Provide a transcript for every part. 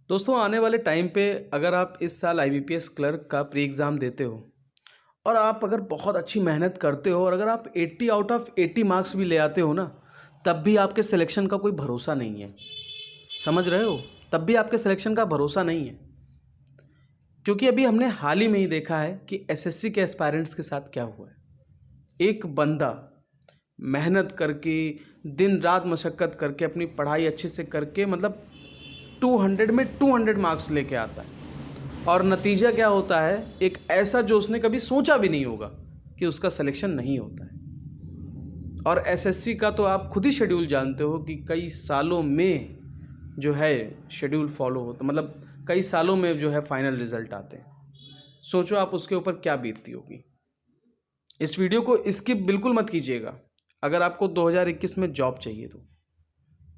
दोस्तों आने वाले टाइम पे अगर आप इस साल आईबीपीएस क्लर्क का प्री एग्ज़ाम देते हो और आप अगर बहुत अच्छी मेहनत करते हो और अगर आप 80 आउट ऑफ 80 मार्क्स भी ले आते हो ना, तब भी आपके सिलेक्शन का कोई भरोसा नहीं है। समझ रहे हो? तब भी आपके सिलेक्शन का भरोसा नहीं है, क्योंकि अभी हमने हाल ही में ही देखा है कि एसएससी के एस्पायरेंट्स के साथ क्या हुआ है। एक बंदा मेहनत करके, दिन रात मशक्क़त करके, अपनी पढ़ाई अच्छे से करके, मतलब 200 में 200 मार्क्स लेके आता है और नतीजा क्या होता है, एक ऐसा जो उसने कभी सोचा भी नहीं होगा कि उसका सिलेक्शन नहीं होता है। और एसएससी का तो आप खुद ही शेड्यूल जानते हो कि कई सालों में जो है शेड्यूल फॉलो होता, मतलब कई सालों में जो है फाइनल रिजल्ट आते हैं। सोचो आप उसके ऊपर क्या बीतती होगी। इस वीडियो को स्किप बिल्कुल मत कीजिएगा। अगर आपको 2021 में जॉब चाहिए तो,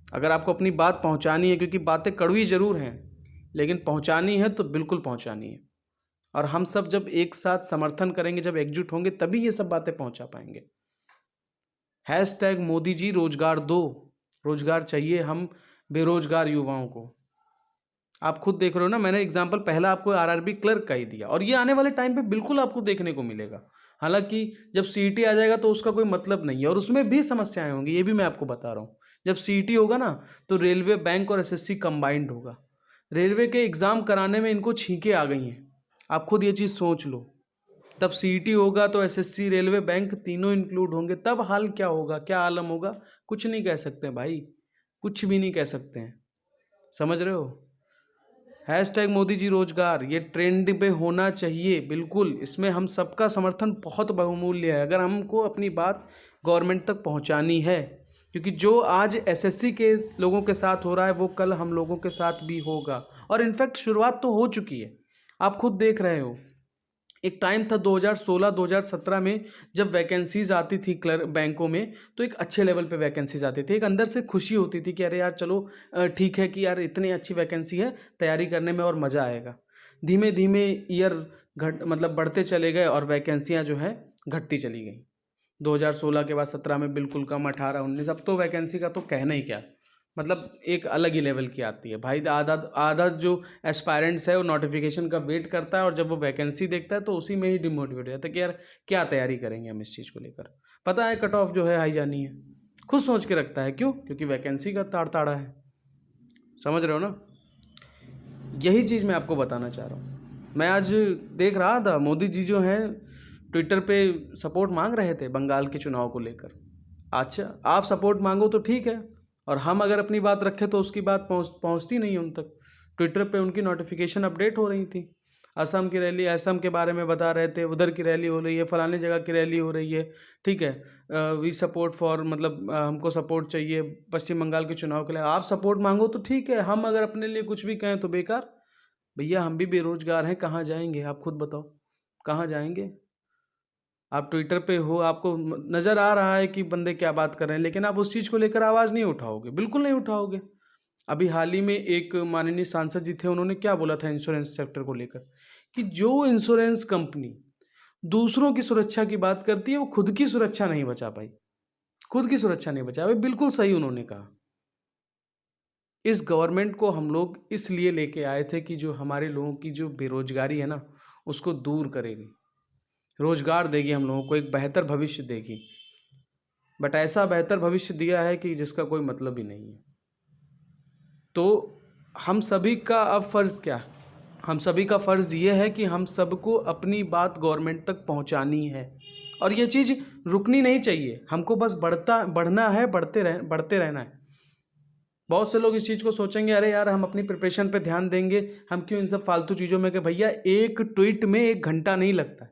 अगर आपको अपनी बात पहुंचानी है, क्योंकि बातें कड़वी ज़रूर हैं लेकिन पहुंचानी है तो बिल्कुल पहुंचानी है। और हम सब जब एक साथ समर्थन करेंगे, जब एकजुट होंगे, तभी ये सब बातें पहुंचा पाएंगे। हैशटैग मोदी जी रोजगार दो, रोजगार चाहिए हम बेरोजगार युवाओं को। आप खुद देख रहे हो ना, मैंने एग्जाम्पल पहला आपको आरआरबी क्लर्क का ही दिया और ये आने वाले टाइम पे बिल्कुल आपको देखने को मिलेगा। हालांकि जब सीईटी आ जाएगा तो उसका कोई मतलब नहीं है और उसमें भी समस्याएं होंगी, ये भी मैं आपको बता रहा हूँ। जब सीईटी होगा ना तो रेलवे, बैंक और एसएससी कंबाइंड होगा। रेलवे के एग्ज़ाम कराने में इनको छींके आ गई हैं, आप खुद ये चीज़ सोच लो। तब सीईटी होगा तो एसएससी, रेलवे, बैंक तीनों इंक्लूड होंगे, तब हाल क्या होगा, क्या आलम होगा, कुछ नहीं कह सकते भाई, कुछ भी नहीं कह सकते हैं। समझ रहे हो? हैशटैग मोदी जी रोजगार, ये ट्रेंड पे होना चाहिए बिल्कुल। इसमें हम सबका समर्थन बहुत बहुमूल्य है अगर हमको अपनी बात गवर्नमेंट तक पहुंचानी है, क्योंकि जो आज एसएससी के लोगों के साथ हो रहा है वो कल हम लोगों के साथ भी होगा। और इनफैक्ट शुरुआत तो हो चुकी है, आप खुद देख रहे हो। एक टाइम था 2016-2017 में, जब वैकेंसीज आती थी क्लर्क बैंकों में, तो एक अच्छे लेवल पे वैकेंसीज आती थी, एक अंदर से खुशी होती थी कि अरे यार चलो ठीक है कि यार इतनी अच्छी वैकेंसी है, तैयारी करने में और मज़ा आएगा। धीमे धीमे ईयर मतलब बढ़ते चले गए और वैकेंसियाँ जो है घटती चली गई। 2016 के बाद 17 में बिल्कुल कम, 18-19, अब तो वैकेंसी का तो कहना ही क्या, मतलब एक अलग ही लेवल की आती है भाई। आधा आधा जो एस्पायरेंट्स है वो नोटिफिकेशन का वेट करता है और जब वो वैकेंसी देखता है तो उसी में ही डिमोटिवेट हो जाता है कि यार क्या तैयारी करेंगे हम इस चीज़ को लेकर। पता है कट ऑफ जो है हाई जानी है, खुद सोच के रखता है, क्यों? क्योंकि वैकेंसी का ताड़ ताड़ा है। समझ रहे हो ना? यही चीज़ मैं आपको बताना चाह रहा हूँ। मैं आज देख रहा था मोदी जी जो हैं ट्विटर पे सपोर्ट मांग रहे थे बंगाल के चुनाव को लेकर। अच्छा, आप सपोर्ट मांगो तो ठीक है, और हम अगर अपनी बात रखें तो उसकी बात पहुंचती नहीं उन तक। ट्विटर पे उनकी नोटिफिकेशन अपडेट हो रही थी, असम की रैली, असम के बारे में बता रहे थे, उधर की रैली हो रही है, फलाने जगह की रैली हो रही है। ठीक है, वी सपोर्ट फॉर, मतलब हमको सपोर्ट चाहिए पश्चिम बंगाल के चुनाव के लिए। आप सपोर्ट मांगो तो ठीक है, हम अगर अपने लिए कुछ भी कहें तो बेकार। भैया हम भी बेरोजगार हैं, कहाँ जाएंगे आप खुद बताओ, कहाँ जाएंगे? आप ट्विटर पे हो, आपको नज़र आ रहा है कि बंदे क्या बात कर रहे हैं, लेकिन आप उस चीज़ को लेकर आवाज़ नहीं उठाओगे, बिल्कुल नहीं उठाओगे। अभी हाल ही में एक माननीय सांसद जी थे, उन्होंने क्या बोला था इंश्योरेंस सेक्टर को लेकर, कि जो इंश्योरेंस कंपनी दूसरों की सुरक्षा की बात करती है वो खुद की सुरक्षा नहीं बचा पाई, खुद की सुरक्षा नहीं बचा पाई। बिल्कुल सही उन्होंने कहा। इस गवर्नमेंट को हम लोग इसलिए लेके आए थे कि जो हमारे लोगों की जो बेरोजगारी है ना, उसको दूर करेगी, रोजगार देगी, हम लोगों को एक बेहतर भविष्य देगी। बट ऐसा बेहतर भविष्य दिया है कि जिसका कोई मतलब ही नहीं है। तो हम सभी का अब फ़र्ज़ क्या है? हम सभी का फ़र्ज़ ये है कि हम सबको अपनी बात गवर्नमेंट तक पहुंचानी है और ये चीज़ रुकनी नहीं चाहिए। हमको बस बढ़ना है, बढ़ते रहना है। बहुत से लोग इस चीज़ को सोचेंगे, अरे यार हम अपनी प्रिपरेशन पे ध्यान देंगे, हम क्यों इन सब फालतू चीज़ों में। कि भैया एक ट्वीट में 1 घंटा नहीं लगता है,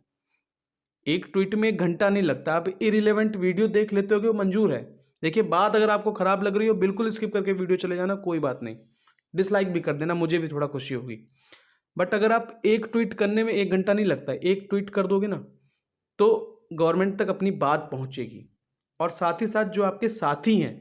एक ट्वीट में 1 घंटा नहीं लगता। आप इरिलेवेंट वीडियो देख लेते हो कि वो मंजूर है। देखिए, बात अगर आपको ख़राब लग रही हो बिल्कुल स्किप करके वीडियो चले जाना, कोई बात नहीं, डिसलाइक भी कर देना, मुझे भी थोड़ा खुशी होगी। बट अगर आप एक ट्वीट करने में 1 घंटा नहीं लगता है, एक ट्वीट कर दोगे ना तो गवर्नमेंट तक अपनी बात पहुंचेगी। और साथ ही साथ जो आपके साथी हैं,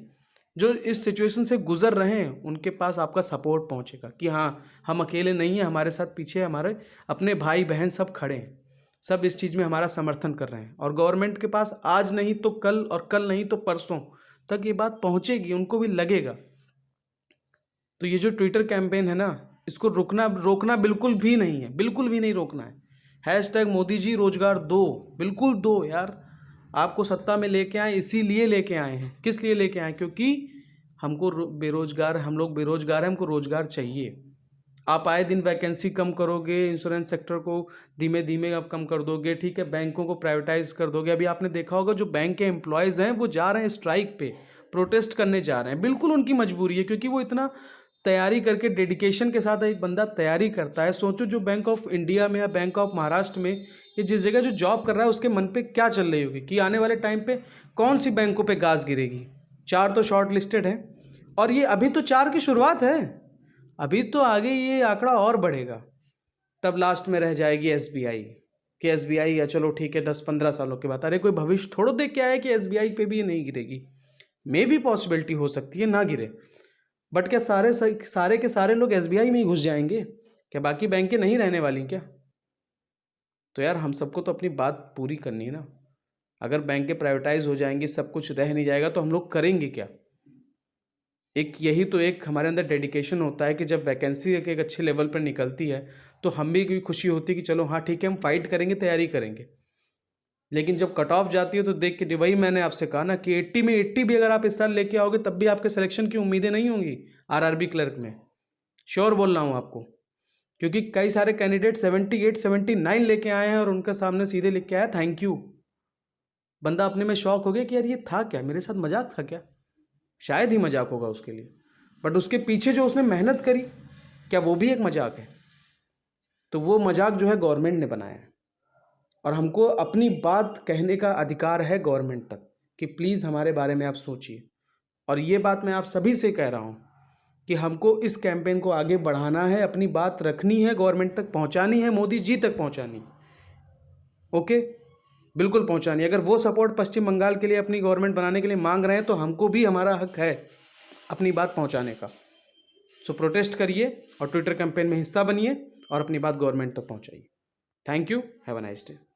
जो इस सिचुएशन से गुजर रहे हैं, उनके पास आपका सपोर्ट पहुंचेगा कि हाँ, हम अकेले नहीं हैं, हमारे साथ पीछे हमारे अपने भाई बहन सब खड़े हैं, सब इस चीज़ में हमारा समर्थन कर रहे हैं। और गवर्नमेंट के पास आज नहीं तो कल, और कल नहीं तो परसों तक ये बात पहुंचेगी, उनको भी लगेगा। तो ये जो ट्विटर कैंपेन है ना, इसको रोकना बिल्कुल भी नहीं है, बिल्कुल भी नहीं रोकना है। हैशटैग मोदी जी रोजगार दो, बिल्कुल दो यार। आपको सत्ता में लेके आए, इसीलिए लेके आए हैं। किस लिए लेके आए? क्योंकि हम लोग बेरोजगार हैं, हमको रोजगार चाहिए। आप आए दिन वैकेंसी कम करोगे, इंश्योरेंस सेक्टर को धीमे धीमे आप कम कर दोगे, ठीक है, बैंकों को प्राइवेटाइज कर दोगे। अभी आपने देखा होगा जो बैंक के एम्प्लॉयज़ हैं वो जा रहे हैं स्ट्राइक पे, प्रोटेस्ट करने जा रहे हैं। बिल्कुल उनकी मजबूरी है, क्योंकि वो इतना तैयारी करके डेडिकेशन के साथ एक बंदा तैयारी करता है। सोचो जो बैंक ऑफ इंडिया में या बैंक ऑफ महाराष्ट्र में या जिस जगह जो जॉब कर रहा है उसके मन पे क्या चल रही होगी कि आने वाले टाइम पे कौन सी बैंकों पे गाज गिरेगी। 4 तो शॉर्ट लिस्टेड हैं, और ये अभी तो 4 की शुरुआत है, अभी तो आगे ये आंकड़ा और बढ़ेगा। तब लास्ट में रह जाएगी एसबीआई, कि एसबीआई या चलो ठीक है 10-15 सालों के बाद। अरे कोई भविष्य थोड़ो देख के आया कि एसबीआई पे भी ये नहीं गिरेगी। मे भी पॉसिबिलिटी हो सकती है ना गिरे, बट क्या सारे के सारे लोग एसबीआई में ही घुस जाएंगे? क्या बाकी बैंकें नहीं रहने वाली क्या? तो यार हम सबको तो अपनी बात पूरी करनी है ना। अगर बैंकें प्राइवेटाइज हो जाएंगी, सब कुछ रह नहीं जाएगा, तो हम लोग करेंगे क्या? यही तो एक हमारे अंदर डेडिकेशन होता है कि जब वैकेंसी एक अच्छे लेवल पर निकलती है तो हम भी खुशी होती है कि चलो हाँ ठीक है, हम फाइट करेंगे, तैयारी करेंगे। लेकिन जब कट ऑफ जाती है तो देख के वही मैंने आपसे कहा ना कि 80 में 80 भी अगर आप इस साल लेके आओगे तब भी आपके सिलेक्शन की उम्मीदें नहीं होंगी आरआरबी क्लर्क में। श्योर बोल रहा हूँ आपको, क्योंकि कई सारे कैंडिडेट 78 79 लेके आए हैं और उनका सामने सीधे लिख के आया थैंक यू। बंदा अपने में शौक हो गया कि यार ये था क्या, मेरे साथ मजाक था क्या? शायद ही मजाक होगा उसके लिए, बट उसके पीछे जो उसने मेहनत करी, क्या वो भी एक मजाक है? तो वो मजाक जो है गवर्नमेंट ने बनाया है, और हमको अपनी बात कहने का अधिकार है गवर्नमेंट तक कि प्लीज़ हमारे बारे में आप सोचिए। और ये बात मैं आप सभी से कह रहा हूँ कि हमको इस कैंपेन को आगे बढ़ाना है, अपनी बात रखनी है, गवर्नमेंट तक पहुँचानी है, मोदी जी तक पहुँचानी। ओके, बिल्कुल पहुँचानी। अगर वो सपोर्ट पश्चिम बंगाल के लिए अपनी गवर्नमेंट बनाने के लिए मांग रहे हैं तो हमको भी हमारा हक है अपनी बात पहुँचाने का। सो प्रोटेस्ट करिए और ट्विटर कैंपेन में हिस्सा बनिए और अपनी बात गवर्नमेंट तक पहुँचाइए। Thank you, have a nice day.